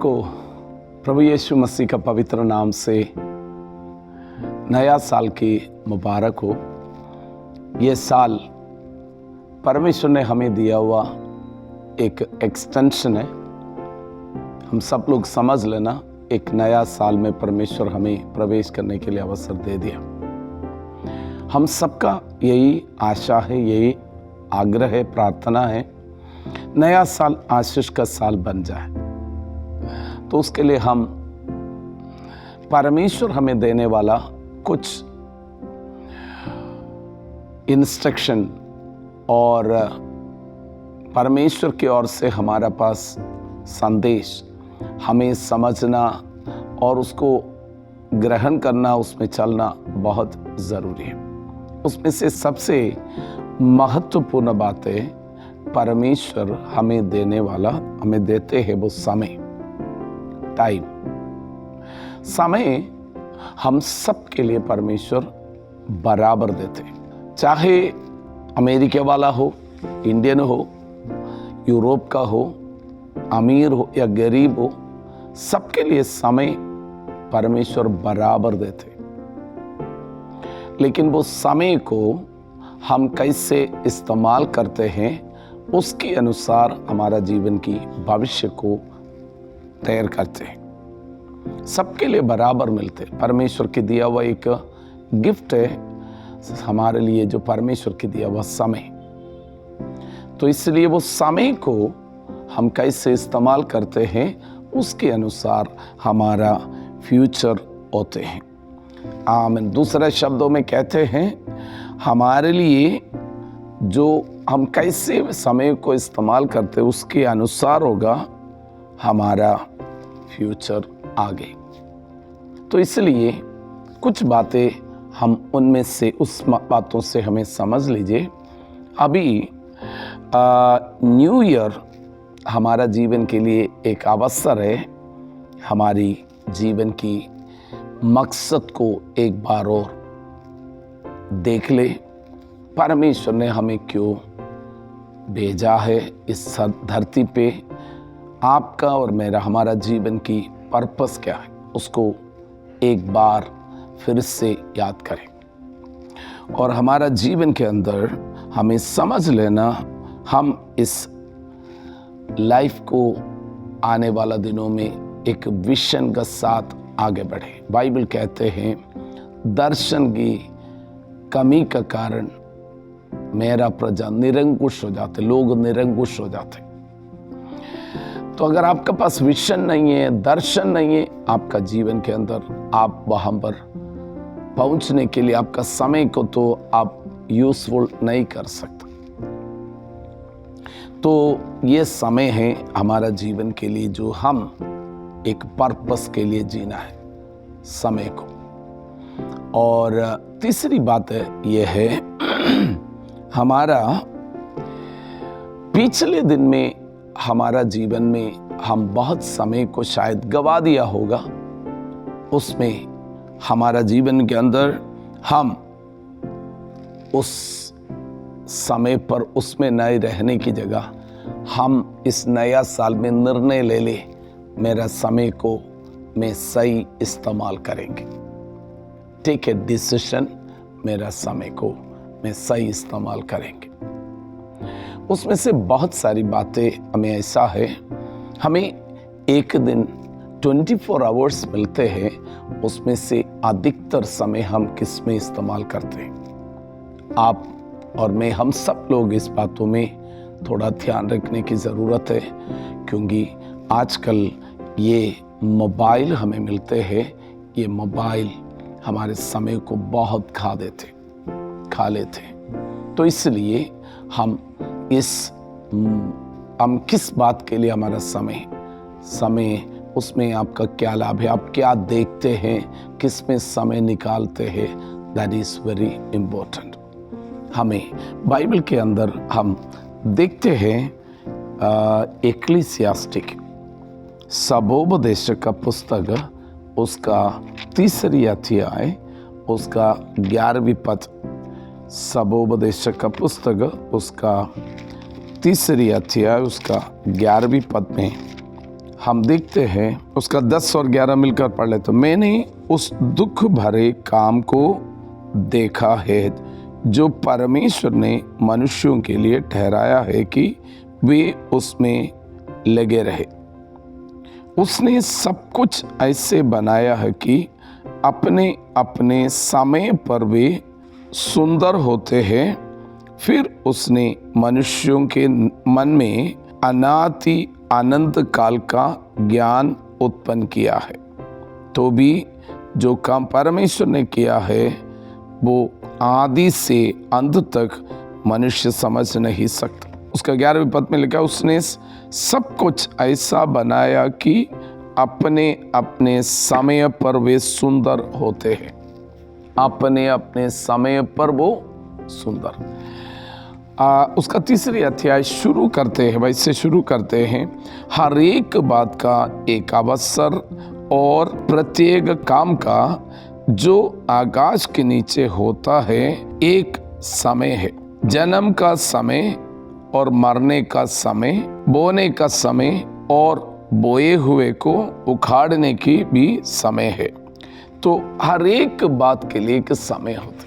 को प्रभु यीशु मसीह का पवित्र नाम से नया साल की मुबारक हो। ये साल परमेश्वर ने हमें दिया हुआ एक एक्सटेंशन है। हम सब लोग समझ लेना, एक नया साल में परमेश्वर हमें प्रवेश करने के लिए अवसर दे दिया। हम सबका यही आशा है, यही आग्रह है, प्रार्थना है, नया साल आशीष का साल बन जाए। तो उसके लिए हम परमेश्वर हमें देने वाला कुछ इंस्ट्रक्शन और परमेश्वर की ओर से हमारा पास संदेश हमें समझना और उसको ग्रहण करना, उसमें चलना बहुत ज़रूरी है। उसमें से सबसे महत्वपूर्ण बात है, परमेश्वर हमें देने वाला, हमें देते हैं वो समय, टाइम। समय हम सब के लिए परमेश्वर बराबर देते, चाहे अमेरिका वाला हो, इंडियन हो, यूरोप का हो, अमीर हो या गरीब हो, सबके लिए समय परमेश्वर बराबर देते। लेकिन वो समय को हम कैसे इस्तेमाल करते हैं, उसके अनुसार हमारा जीवन की भविष्य को तैयार करते हैं। सबके लिए बराबर मिलते। परमेश्वर के दिया हुआ एक गिफ्ट है हमारे लिए, जो परमेश्वर के दिया हुआ समय। तो इसलिए वो समय को हम कैसे इस्तेमाल करते हैं, उसके अनुसार हमारा फ्यूचर होते हैं। आमीन। दूसरे शब्दों में कहते हैं, हमारे लिए जो हम कैसे समय को इस्तेमाल करते हैं, उसके अनुसार होगा हमारा फ्यूचर आगे। तो इसलिए कुछ बातें हम उनमें से, उस बातों से हमें समझ लीजिए। अभी न्यू ईयर हमारा जीवन के लिए एक अवसर है, हमारी जीवन की मकसद को एक बार और देख ले। परमेश्वर ने हमें क्यों भेजा है इस धरती पे, आपका और मेरा, हमारा जीवन की पर्पस क्या है, उसको एक बार फिर से याद करें। और हमारा जीवन के अंदर हमें समझ लेना, हम इस लाइफ को आने वाला दिनों में एक विजन के साथ आगे बढ़े। बाइबल कहते हैं, दर्शन की कमी का कारण मेरा प्रजा निरंकुश हो जाते, लोग निरंकुश हो जाते। तो अगर आपके पास विजन नहीं है, दर्शन नहीं है आपका जीवन के अंदर, आप वहां पर पहुंचने के लिए आपका समय को तो आप यूजफुल नहीं कर सकते। तो ये समय है हमारा जीवन के लिए, जो हम एक पर्पस के लिए जीना है समय को। और तीसरी बात ये है, हमारा पिछले दिन में, हमारा जीवन में हम बहुत समय को शायद गवा दिया होगा। उसमें हमारा जीवन के अंदर हम उस समय पर उसमें नए रहने की जगह हम इस नया साल में निर्णय ले ले, मेरा समय को मैं सही इस्तेमाल करेंगे। टेक ए डिसीजन, मेरा समय को मैं सही इस्तेमाल करेंगे। उसमें से बहुत सारी बातें हमें ऐसा है, हमें एक दिन 24 आवर्स मिलते हैं, उसमें से अधिकतर समय हम किस में इस्तेमाल करते हैं। आप और मैं, हम सब लोग इस बातों में थोड़ा ध्यान रखने की ज़रूरत है, क्योंकि आजकल ये मोबाइल हमें मिलते हैं, ये मोबाइल हमारे समय को बहुत खा लेते। तो इसलिए हम किस बात के लिए हमारा समय उसमें आपका क्या लाभ है, आप क्या देखते हैं, किस में समय निकालते हैं, दैट इज वेरी इम्पोर्टेंट। हमें बाइबल के अंदर हम देखते हैं, एक्लीसियास्टिक सबोपदेशक का पुस्तक, उसका 3 अध्याय, उसका 11वीं पद। सबोपदेशक का पुस्तक, उसका 3 अध्याय, उसका 11वीं पद में हम देखते हैं उसका 10 और 11 मिलकर पढ़ लेते। मैंने उस दुख भरे काम को देखा है जो परमेश्वर ने मनुष्यों के लिए ठहराया है कि वे उसमें लगे रहे। उसने सब कुछ ऐसे बनाया है कि अपने अपने समय पर वे सुंदर होते हैं। फिर उसने मनुष्यों के मन में अनादि अनंत काल का ज्ञान उत्पन्न किया है। तो भी जो काम परमेश्वर ने किया है वो आदि से अंत तक मनुष्य समझ नहीं सकता। उसका 11वें पद में लिखा, उसने सब कुछ ऐसा बनाया कि अपने अपने समय पर वे सुंदर होते हैं। अपने अपने समय पर वो सुंदर। उसका 3रे अध्याय शुरू करते हैं, वैसे शुरू करते हैं, हर एक बात का एक अवसर और प्रत्येक काम का जो आकाश के नीचे होता है एक समय है। जन्म का समय और मरने का समय, बोने का समय और बोए हुए को उखाड़ने की भी समय है। तो हर एक बात के लिए एक समय होता है।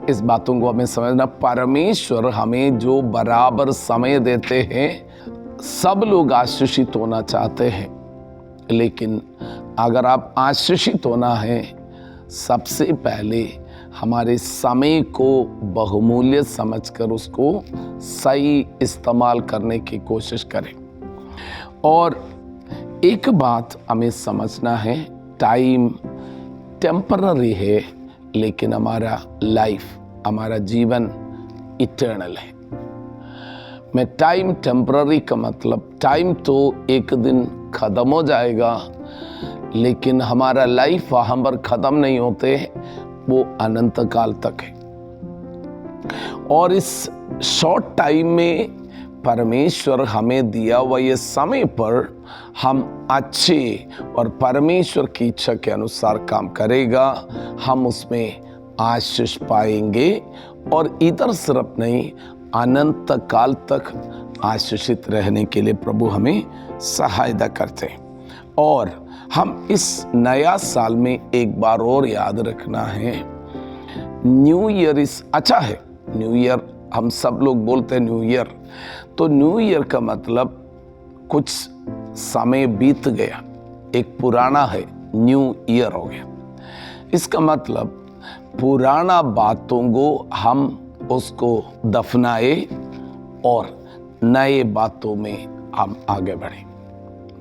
इस बातों को हमें समझना, परमेश्वर हमें जो बराबर समय देते हैं, सब लोग आशीषित होना चाहते हैं, लेकिन अगर आप आशीषित होना है, सबसे पहले हमारे समय को बहुमूल्य समझकर उसको सही इस्तेमाल करने की कोशिश करें। और एक बात हमें समझना है, टाइम टेम्पररी है, लेकिन हमारा लाइफ, हमारा जीवन इटर्नल है। मैं टाइम टेम्पररी का मतलब, टाइम तो एक दिन खत्म हो जाएगा, लेकिन हमारा लाइफ वहाँ पर खत्म नहीं होते, वो अनंत काल तक है। और इस शॉर्ट टाइम में परमेश्वर हमें दिया हुआ ये समय पर हम अच्छे और परमेश्वर की इच्छा के अनुसार काम करेगा, हम उसमें आशीष पाएंगे। और इधर सिर्फ नहीं, अनंत काल तक आशीषित रहने के लिए प्रभु हमें सहायता करते हैं। और हम इस नया साल में एक बार और याद रखना है, न्यू ईयर इस अच्छा है। न्यू ईयर हम सब लोग बोलते हैं न्यू ईयर, तो न्यू ईयर का मतलब कुछ समय बीत गया, एक पुराना है, न्यू ईयर हो गया। इसका मतलब पुराना बातों को हम उसको दफनाए और नए बातों में हम आगे बढ़े।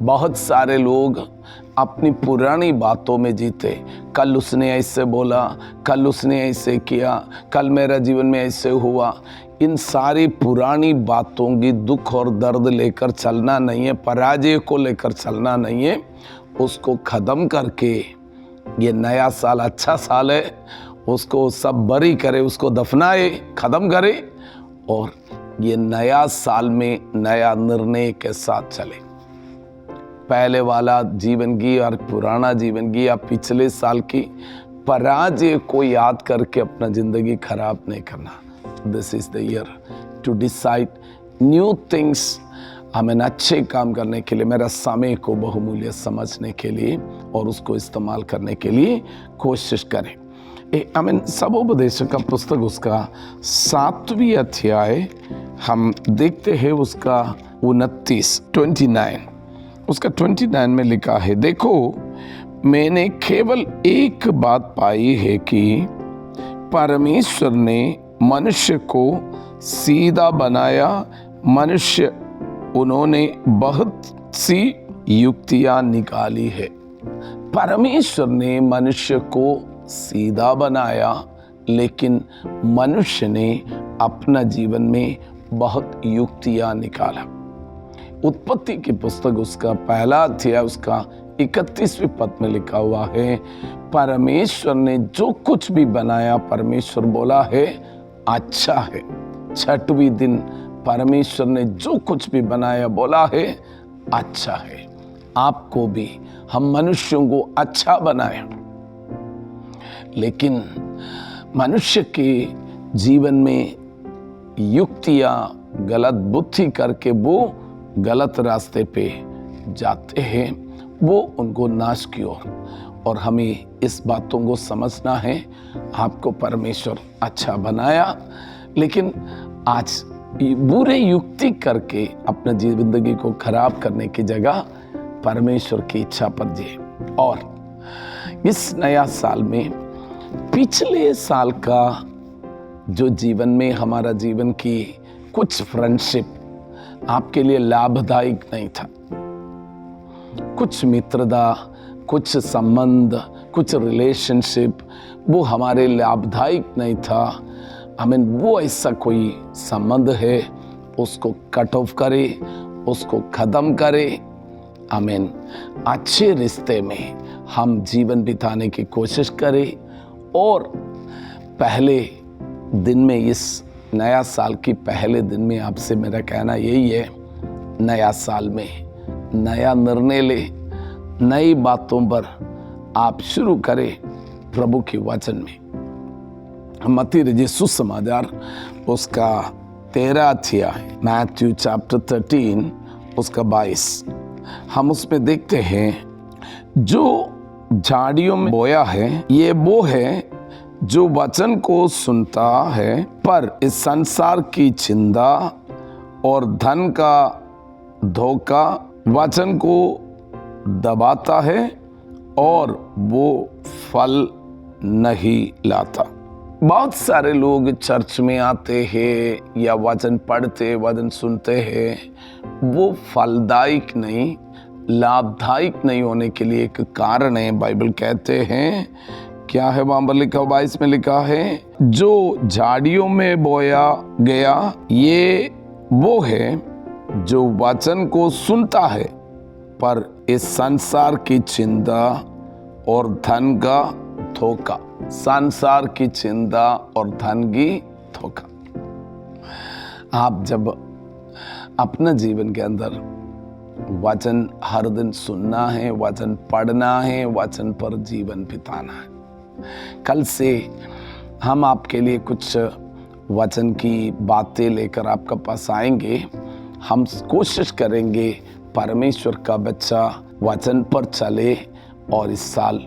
बहुत सारे लोग अपनी पुरानी बातों में जीते, कल उसने ऐसे बोला, कल उसने ऐसे किया, कल मेरा जीवन में ऐसे हुआ। इन सारी पुरानी बातों की दुख और दर्द लेकर चलना नहीं है, पराजय को लेकर चलना नहीं है। उसको ख़त्म करके ये नया साल अच्छा साल है, उसको सब बरी करे, उसको दफनाए, ख़त्म करे और ये नया साल में नया निर्णय के साथ चले। पहले वाला जीवन की और पुराना जीवन की या पिछले साल की पराजय को याद करके अपना ज़िंदगी खराब नहीं करना। This is the year to decide new things. हमें अच्छे काम करने के लिए, मेरा समय को बहुमूल्य समझने के लिए और उसको इस्तेमाल करने के लिए कोशिश करें। सबोपदेशक का पुस्तक उसका 7वां अध्याय हम देखते हैं, उसका 29 उसका 29 में लिखा है, देखो मैंने केवल एक बात पाई है कि परमेश्वर ने मनुष्य को सीधा बनाया। मनुष्य, उन्होंने बहुत सी युक्तियां निकाली है। परमेश्वर ने मनुष्य को सीधा बनाया, लेकिन मनुष्य ने अपना जीवन में बहुत युक्तियां निकाला। उत्पत्ति की पुस्तक उसका 1 अध्याय उसका 31वें पद में लिखा हुआ है, परमेश्वर ने जो कुछ भी बनाया, परमेश्वर बोला है अच्छा है। 6वें दिन परमेश्वर ने जो कुछ भी बनाया बोला है अच्छा है। आपको भी, हम मनुष्यों को अच्छा बनाया, लेकिन मनुष्य के जीवन में युक्तियां, गलत बुद्धि करके वो गलत रास्ते पे जाते हैं वो उनको नाश की ओर। और हमें इस बातों को समझना है, आपको परमेश्वर अच्छा बनाया, लेकिन आज बुरे युक्ति करके अपने जिंदगी को खराब करने की जगह परमेश्वर की इच्छा पर जिए। और इस नया साल में पिछले साल का जो जीवन में हमारा जीवन की कुछ फ्रेंडशिप आपके लिए लाभदायक नहीं था, कुछ मित्रता, कुछ संबंध, कुछ रिलेशनशिप वो हमारे लाभदायक नहीं था, हमें वो ऐसा कोई संबंध है उसको कट ऑफ करे, उसको खत्म करे। आमीन। अच्छे रिश्ते में हम जीवन बिताने की कोशिश करें। और पहले दिन में, इस नया साल की पहले दिन में आपसे मेरा कहना यही है, नया साल में नया निर्णय ले, नई बातों पर आप शुरू करें प्रभु के वचन में। मत्ती रचित सुसमाचार उसका 13 अध्याय, मैथ्यू चैप्टर 13 उसका 22, हम उसमें देखते हैं जो झाड़ियों में बोया है ये वो है जो वचन को सुनता है, पर इस संसार की चिंता और धन का धोखा वचन को दबाता है और वो फल नहीं लाता। बहुत सारे लोग चर्च में आते हैं या वचन पढ़ते, वचन सुनते हैं, वो फलदायक नहीं, लाभदायक नहीं होने के लिए एक कारण है। बाइबल कहते हैं, क्या है वहां पर लिखा, 22 में लिखा है, जो झाड़ियों में बोया गया ये वो है जो वचन को सुनता है, पर इस संसार की चिंता और धन का धोखा, संसार की चिंता और धन की धोखा। आप जब अपने जीवन के अंदर वचन हर दिन सुनना है, वचन पढ़ना है, वचन पर जीवन बिताना है। कल से हम आपके लिए कुछ वचन की बातें लेकर आपके पास आएंगे। हम कोशिश करेंगे परमेश्वर का बच्चा वचन पर चले और इस साल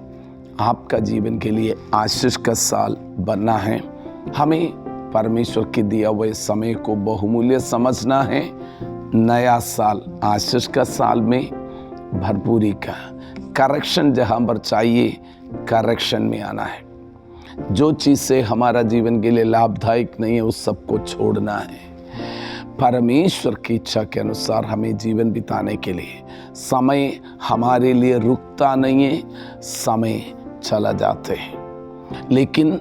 आपका जीवन के लिए आशीष का साल बनना है। हमें परमेश्वर के दिया हुए समय को बहुमूल्य समझना है। नया साल आशीष का साल में भरपूरी का करेक्शन जहाँ पर चाहिए करेक्शन में आना है। जो चीज़ से हमारा जीवन के लिए लाभदायक नहीं है उस सबको छोड़ना है। परमेश्वर की इच्छा के अनुसार हमें जीवन बिताने के लिए समय हमारे लिए रुकता नहीं है, समय चला जाते हैं, लेकिन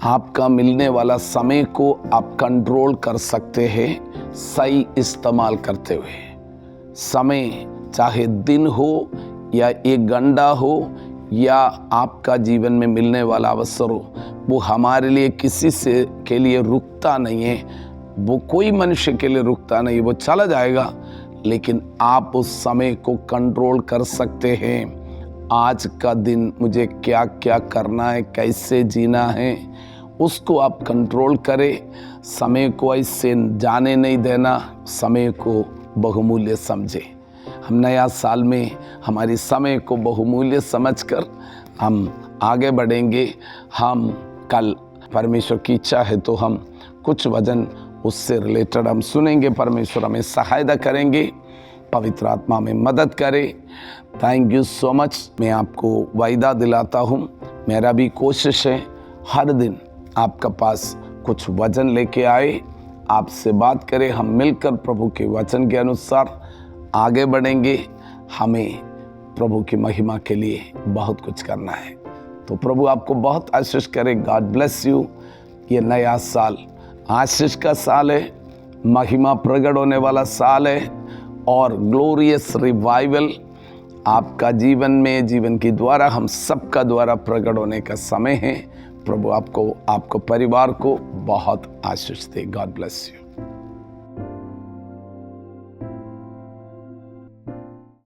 आपका मिलने वाला समय को आप कंट्रोल कर सकते हैं सही इस्तेमाल करते हुए। समय चाहे दिन हो या एक घंटा हो या आपका जीवन में मिलने वाला अवसर हो, वो हमारे लिए किसी से के लिए रुकता नहीं है, वो कोई मनुष्य के लिए रुकता नहीं, वो चला जाएगा, लेकिन आप उस समय को कंट्रोल कर सकते हैं। आज का दिन मुझे क्या क्या करना है, कैसे जीना है, उसको आप कंट्रोल करें। समय को ऐसे जाने नहीं देना, समय को बहुमूल्य समझे। हम नया साल में हमारी समय को बहुमूल्य समझकर हम आगे बढ़ेंगे। हम कल परमेश्वर की इच्छा है तो हम कुछ वचन उससे रिलेटेड हम सुनेंगे। परमेश्वर हमें सहायता करेंगे, पवित्र आत्मा में मदद करे। Thank you so much. मैं आपको वायदा दिलाता हूँ, मेरा भी कोशिश है हर दिन आपका पास कुछ वचन लेके आए, आपसे बात करें, हम मिलकर प्रभु के वचन के अनुसार आगे बढ़ेंगे। हमें प्रभु की महिमा के लिए बहुत कुछ करना है। तो प्रभु आपको बहुत आशीष करे। God bless you. ये नया साल आशीष का साल है, महिमा प्रकट होने वाला साल है और ग्लोरियस रिवाइवल आपका जीवन में, जीवन के द्वारा हम सबका द्वारा प्रकट होने का समय है। प्रभु आपको, आपको परिवार को बहुत आशीष दे। God bless you.